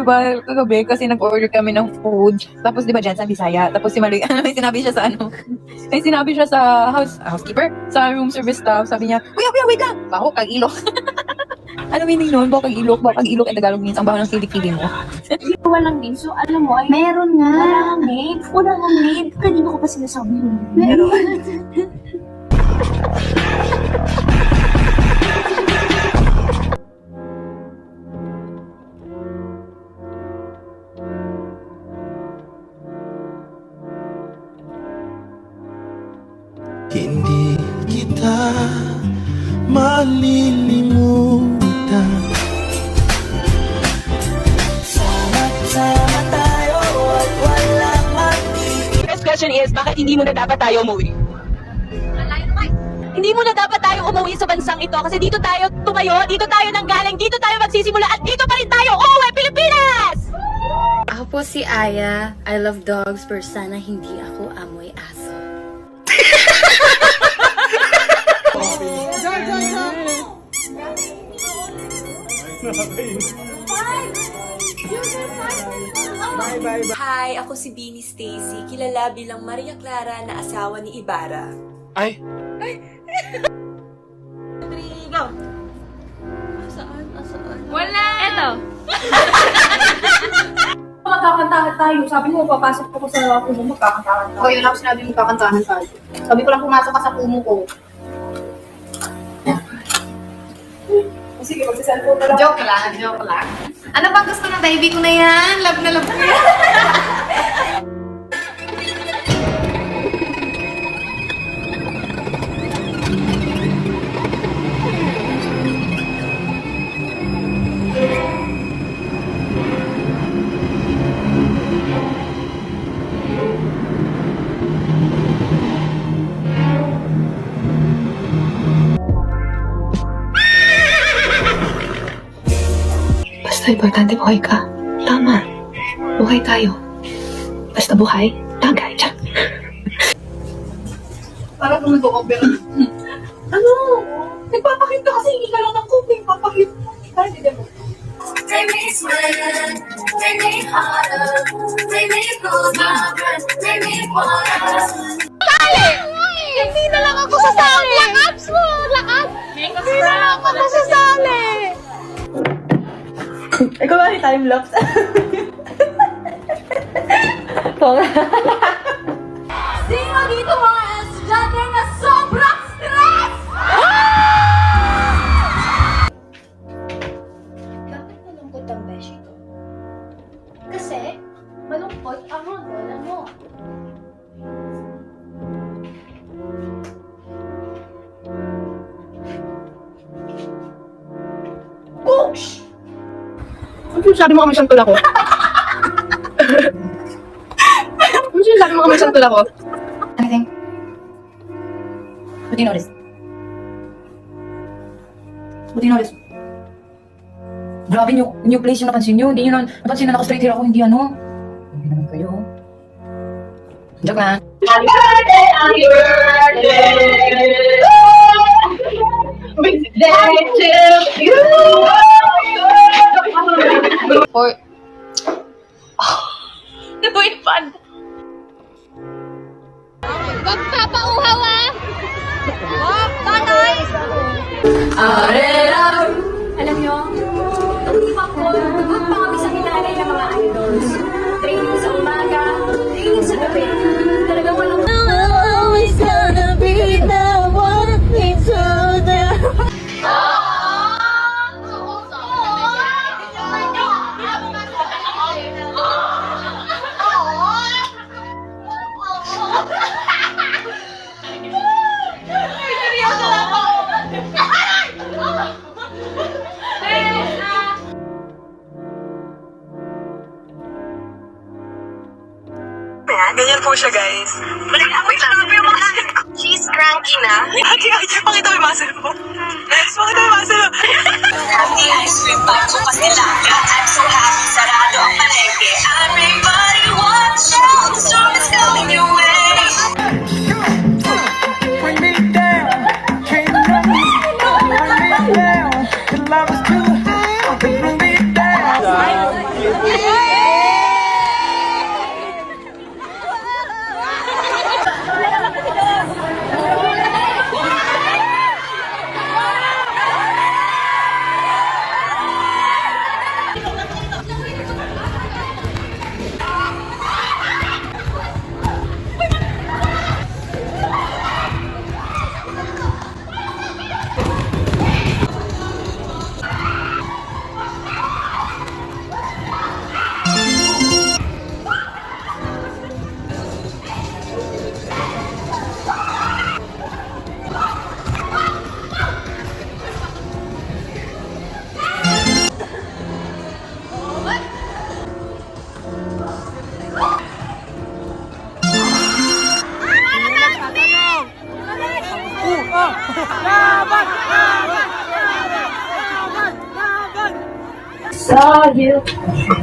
ba, kagabi kasi nag-order kami ng food. Tapos di ba dyan sa Bisaya? Tapos si Maloy, may sinabi siya sa may sinabi siya sa housekeeper, sa room service staff. Sabi niya, kuya, wait lang. Baho kang ilok. Ano meaning nun? Baho kang ilok. Baho kang ilok ang Tagalog means ang baho ng kilikili mo. Walang name. So, alam mo, ay, Meron nga. walang name. Walang name. Kanino ko pa sinasabi yun? Meron. Hindi kita malilimutan. Sama-sama tayo at walang magiging. First question is, bakit hindi mo na dapat tayo umuwi? Hindi mo na dapat tayo umuwi sa bansang ito kasi dito tayo tumayo, dito tayo nanggaling, dito tayo magsisimula at dito pa rin tayo uuwi, Pilipinas! Ako po si Aya. I love dogs pero sana hindi ako amoy aso. Hi, ako si Beanie Stacy, kilala bilang Maria Clara na asawa ni Ibarra. Ay, Wala! Eto. Magkakantahan tayo. Sabi mo, papasok ko sa kumo, magkakantahan tayo. Okay, yun ako sinabi mo, magkakantahan tayo. Sabi ko lang pumasok ka sa kumo ko. Sige, magsa-cellphone na lang. Joke lang. Ano bang gusto ng baby ko na yan? Love na love ko yan. Basta importante buhay ka. Tama. Buhay tayo. Basta buhay, tagay. Tsak. Parang tumundo ko, pero... Ano? Nagpapakit ka kasi hindi ka lang ng coping. Papakit mo. Parang hindi mo. Make me smile, make me harder, make me lose my breath, make me wanna. Hindi na lang ako sasali! Lakabs mo! Lakab! Hindi na lang ako sasali! Ikaw ba ni time-lapse? Sino dito mga estudyante na sobrang stress? Bakit malungkot ang beshi ko? Kasi malungkot ang lola mo. Oops! Ano sinasabi mo kami siyang ako? Ano sinasabi mo kami siyang ako? Anything? What do you notice? What do you notice? Grabe, new place yung napansin nyo. Hindi nyo napansin na naka-straight hair ako, hindi ano. Hindi naman kayo. Joke lang. Happy birthday! Happy birthday! Birthday to you! Or, Nabuin pan! Magpapauhaw ah! Alam nyo, hindi pa po, tugod pa kami sa kinalay ng mga idols. Training sa umaga, training sa gabi. Talagang walang... Always gonna be the one into the... Ganyan po siya, guys. Wait lang yung muscle ko. She's cranky na. Pakita mo yung muscle mo. Pakita mo yung muscle mo. Happy ice cream bar, bukas nilaga. I'm so happy, sarado ang palengke. Everybody watch out, the storm is coming your way. bring me down. Can't run me down. The love is too high. Bring me down. you,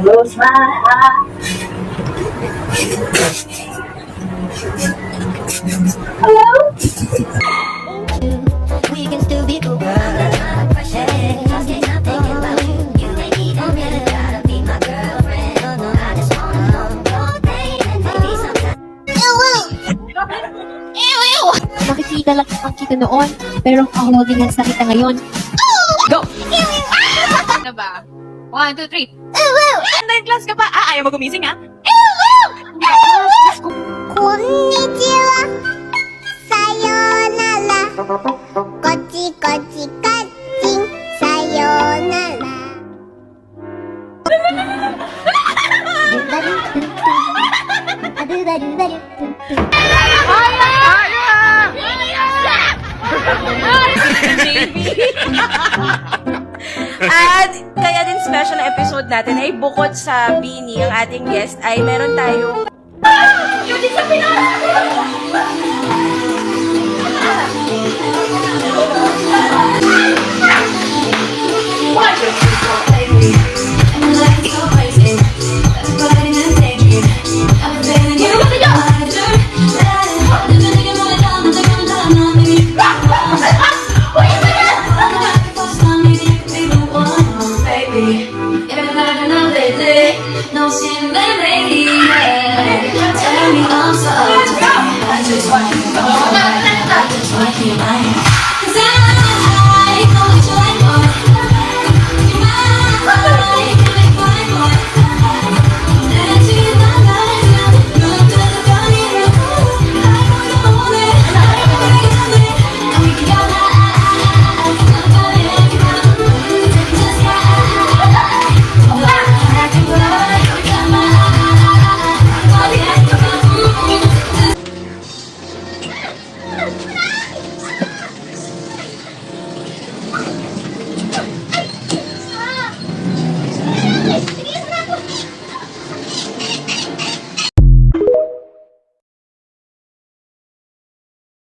close my eyes. Hello? We can still be cool. Just can't stop thinking about you. You ain't even really gotta be my girlfriend. I just wanna know your name and maybe sometimes. Nakikita lang ang kita noon, pero ang holding hands na kita ngayon. Go! Ano ba? 1, 2, 3. Online class ka pa? Ayaw mo gumising, ha? Konnichiwa. Sayonara. Kochi kochi kaching. Sayonara. At kaya din special na episode natin ay bukod sa Bini, ang ating guest, ay meron tayong No sin baby, tell me I'm so I just want